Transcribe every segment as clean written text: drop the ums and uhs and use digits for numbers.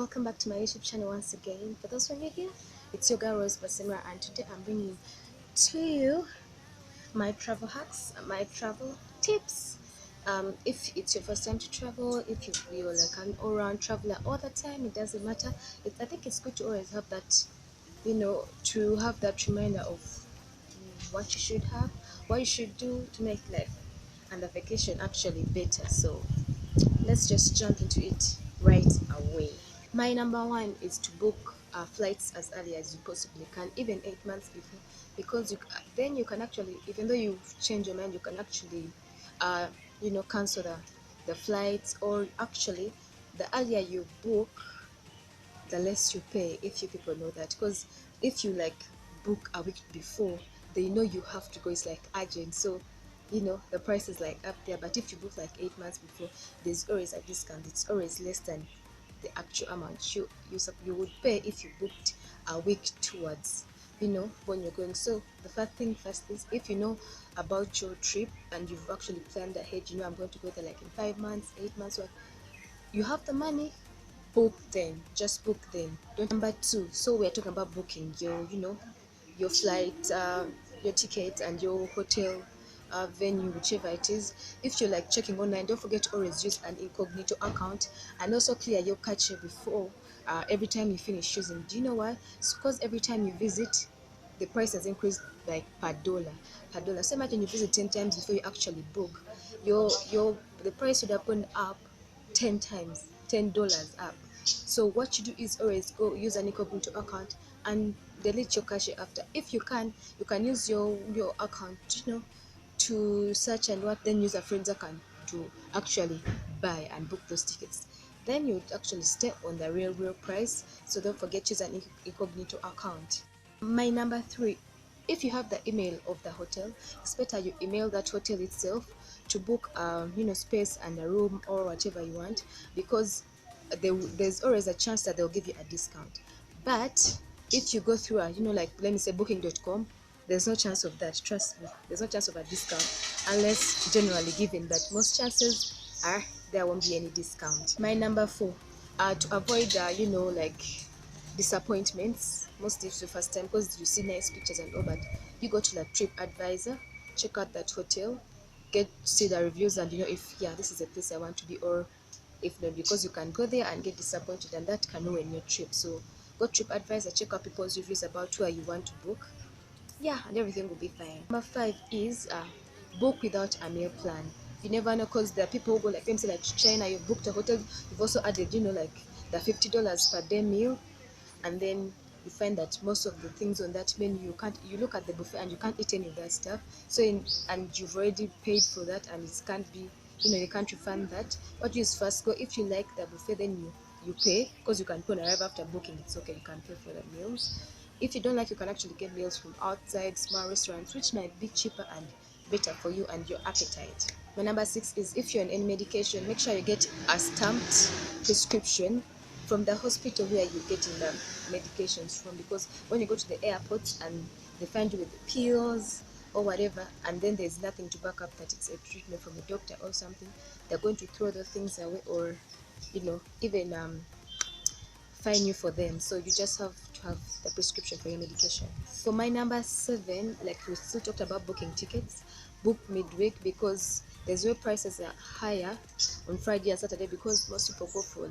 welcome back to my YouTube channel once again. For those who are new here, it's your girl Rose Basemera, and today I'm bringing to you my travel hacks, my travel tips. If it's your first time to travel, if you're like an all-round traveler all the time, it doesn't matter. I think it's good to always have that, to have that reminder of what you should have, what you should do to make life and the vacation actually better. So let's just jump into it right away. My number one is to book flights as early as you possibly can, even 8 months before, because then you can actually, even though you've changed your mind, you can actually, cancel the flights, or actually, the earlier you book, the less you pay. If you people know that, because if you like book a week before, they know you have to go. It's like urgent, so the price is like up there. But if you book like 8 months before, there's always a discount. It's always less than the actual amount you would pay if you booked a week towards when you're going. So the first thing first is, if you know about your trip and you've actually planned ahead, I'm going to go there like in 5 months, 8 months, or you have the money, book then, just book then. Don't. Number two, so we're talking about booking your flight, your ticket, and your hotel venue, whichever it is. If you're like checking online, don't forget to always use an incognito account, and also clear your cache before every time you finish using. Do you know why? It's because every time you visit, the price has increased like per dollar. So imagine you visit 10 times before you actually book. The price would have gone up 10 times, $10 up. So what you do is always go use an incognito account and delete your cache after. If you can use your account, to search and what, then use a friend's account to actually buy and book those tickets. Then you would actually stay on the real price. So don't forget, use an incognito account. My number three, if you have the email of the hotel, it's better you email that hotel itself to book space and a room or whatever you want, because there's always a chance that they'll give you a discount. But if you go through like, let me say, booking.com, there's no chance of that. Trust me, there's no chance of a discount unless generally given, but most chances are there won't be any discount. My number four, to avoid like disappointments, mostly it's the first time, because you see nice pictures and all, but you go to like Trip Advisor, check out that hotel, see the reviews, and if this is a place I want to be, or if not, because you can go there and get disappointed, and that can ruin your trip. So go Trip Advisor, check out people's reviews about where you want to book, and everything will be fine. Number five is book without a meal plan. You never know, because there are people who go, like, let me say, like China, you booked a hotel, you've also added like the $50 per day meal, and then you find that most of the things on that menu, you look at the buffet and you can't eat any of that stuff. So and you've already paid for that, and it can't be, you can't refund that. What you is, first go, if you like the buffet, then you pay, because you can pay on arrive after booking. It's okay, you can pay for the meals. If you don't like, you can actually get meals from outside small restaurants, which might be cheaper and better for you and your appetite. My number six is, if you're on any medication, make sure you get a stamped prescription from the hospital where you're getting the medications from, because when you go to the airports and they find you with the pills or whatever, and then there's nothing to back up that it's a treatment from a doctor or something, they're going to throw those things away, or even fine you for them. So you just have to have the prescription for your medication. For my number seven, like we still talked about booking tickets, book midweek, because there's where prices are higher on Friday and Saturday, because most people go for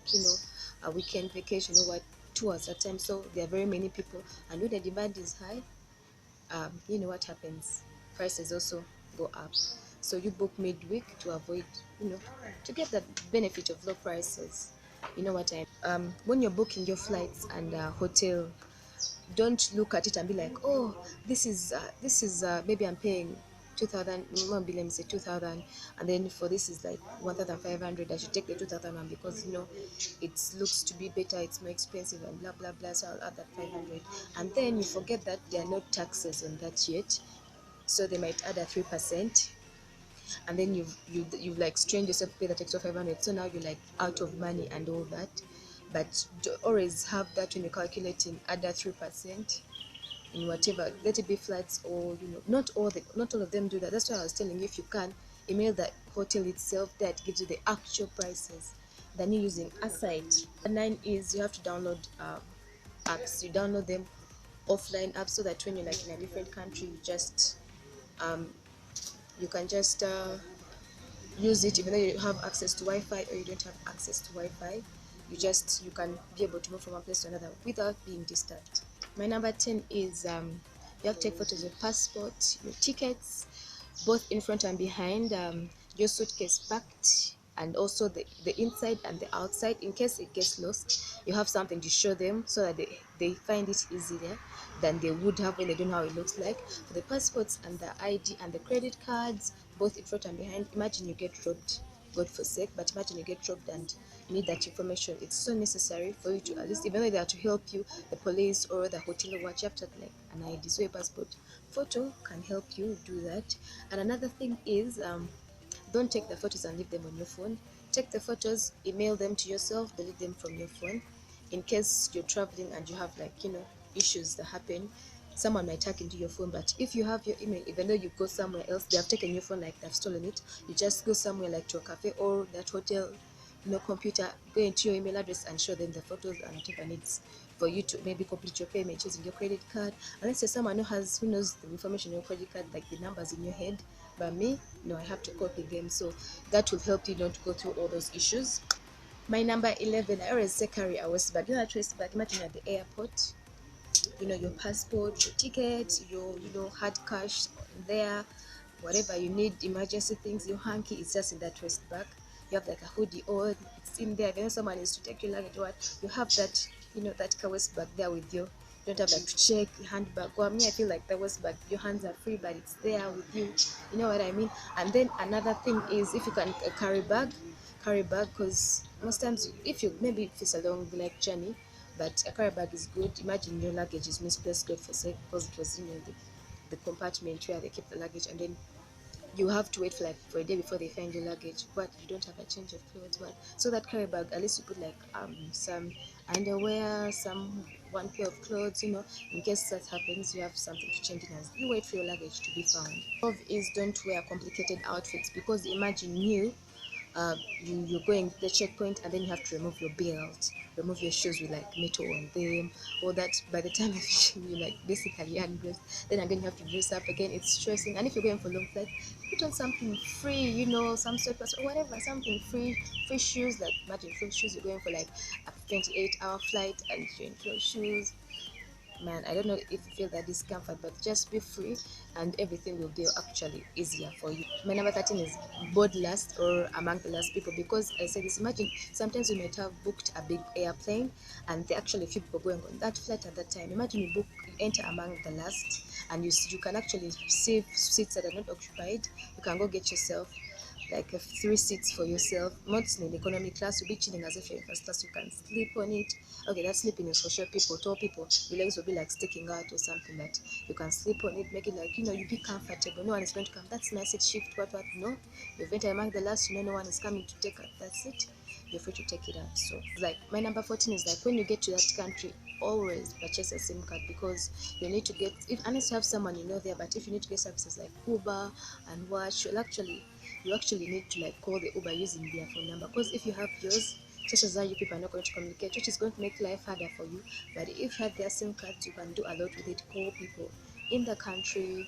a weekend vacation or what, 2 hours at a time. So there are very many people, and when the demand is high, you know what happens, prices also go up. So you book midweek to avoid, to get the benefit of low prices. You know what I when you're booking your flights and hotel, don't look at it and be like, oh, this is maybe I'm paying 2000, maybe let me say 2000, and then for this is like 1500. I should take the 2001 because it looks to be better, it's more expensive, and blah blah blah, so I'll add that 500. And then you forget that there are no taxes on that yet, so they might add a 3%, and then you've like strained yourself to pay that extra 500, so now you're like out of money and all that. But always have that when you're calculating, add that 3% in whatever, let it be flights, or not all of them do that. That's why I was telling you, if you can email the hotel itself, that gives you the actual prices, than you using a site. And 9 is you have to download apps. You download them offline apps so that when you're like in a different country, um, you can just use it even though you have access to Wi-Fi or you don't have access to Wi-Fi. You can be able to move from one place to another without being disturbed. My number 10 is you have to take photos of passport, your tickets, both in front and behind, your suitcase packed, and also the inside and the outside. In case it gets lost, you have something to show them so that they find it easier than they would have when they don't know how it looks like. For the passports and the ID and the credit cards, both in front and behind, imagine you get robbed, God forsake, but imagine you get robbed and you need that information. It's so necessary for you to, at least even though they are to help you, the police or the hotel or what, you have to have like an ID. So your passport photo can help you do that. And another thing is don't take the photos and leave them on your phone. Take the photos, email them to yourself, delete them from your phone. In case you're traveling and you have like, issues that happen, someone might hack into your phone. But if you have your email, even though you go somewhere else, they have taken your phone, like they've stolen it, you just go somewhere like to a cafe or that hotel, computer, go into your email address and show them the photos and whatever needs for you to maybe complete your payment using your credit card. Unless you're someone who knows the information in your credit card, like the numbers in your head. But me, no, I have to copy them. So that will help you not go through all those issues. My number 11, I always say carry a waist bag. A waist bag. Imagine at the airport, your passport, your ticket, your hard cash there, whatever you need, emergency things, your hanky is just in that waist bag. You have like a hoodie on, it's in there. Then someone is to take your luggage, what you have that, that waist bag there with you. You don't have like to check your handbag. Well, me, I feel like the waist bag, your hands are free, but it's there with you. You know what I mean? And then another thing is if you can carry bag, because most times if you maybe if it's a long like journey, but a carry bag is good. Imagine your luggage is misplaced, God forsake, because it was the compartment where they keep the luggage, and then you have to wait for a day before they find your luggage, but you don't have a change of clothes. But so that carry bag, at least you put like some underwear, some one pair of clothes, in case that happens, you have something to change in as you wait for your luggage to be found. 12 is don't wear complicated outfits, because imagine you're going to the checkpoint and then you have to remove your belt, remove your shoes with like metal on them, or that by the time you like basically undressed, then again you have to dress up again. It's stressing. And if you're going for long flight, put on something free, some sweatpants or whatever, something free shoes. Like imagine free shoes, you're going for like a 28-hour flight and you're in free shoes. Man, I don't know if you feel that discomfort, but just be free and everything will be actually easier for you. My number 13 is board last or among the last people, because I said this, imagine sometimes you might have booked a big airplane and there are actually few people going on that flight at that time. Imagine you enter among the last, and you can actually save seats that are not occupied. You can go get yourself like 3 seats for yourself. Not in economy class, you'll be chilling as if you're in first class. You can sleep on it. Okay, that sleeping is for sure. Tall people, your legs will be like sticking out or something, that you can sleep on it, make it like, you be comfortable. No one is going to come. That's my seat, shift, what. No, you've entered among the last, no one is coming to take that seat. You're free to take it up. So, like, my number 14 is like, when you get to that country, always purchase a SIM card, because you need to get, if unless you have someone there, but if you need to get services like Uber and what, you actually need to like call the Uber using their phone number, because if you have yours, chances are you people are not going to communicate, which is going to make life harder for you. But if you have their SIM cards, you can do a lot with it. Call people in the country,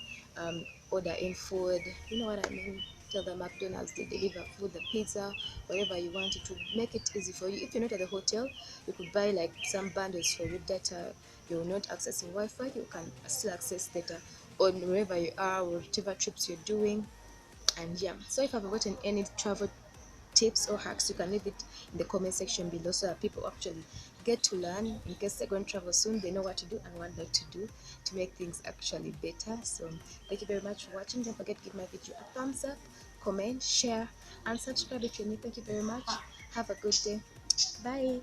order in food, you know what I mean? Tell the McDonald's they deliver food, the pizza, whatever you want. It will make it easy for you. If you're not at the hotel, you could buy like some bundles for your data. You're not accessing Wi-Fi, you can still access data on wherever you are, whatever trips you're doing. And yeah, so if I've forgotten any travel tips or hacks, you can leave it in the comment section below, so that people actually get to learn. In case they're going to travel soon, they know what to do and what not to do to make things actually better. So thank you very much for watching. Don't forget to give my video a thumbs up, comment, share, and subscribe if you're new. Thank you very much. Have a good day. Bye.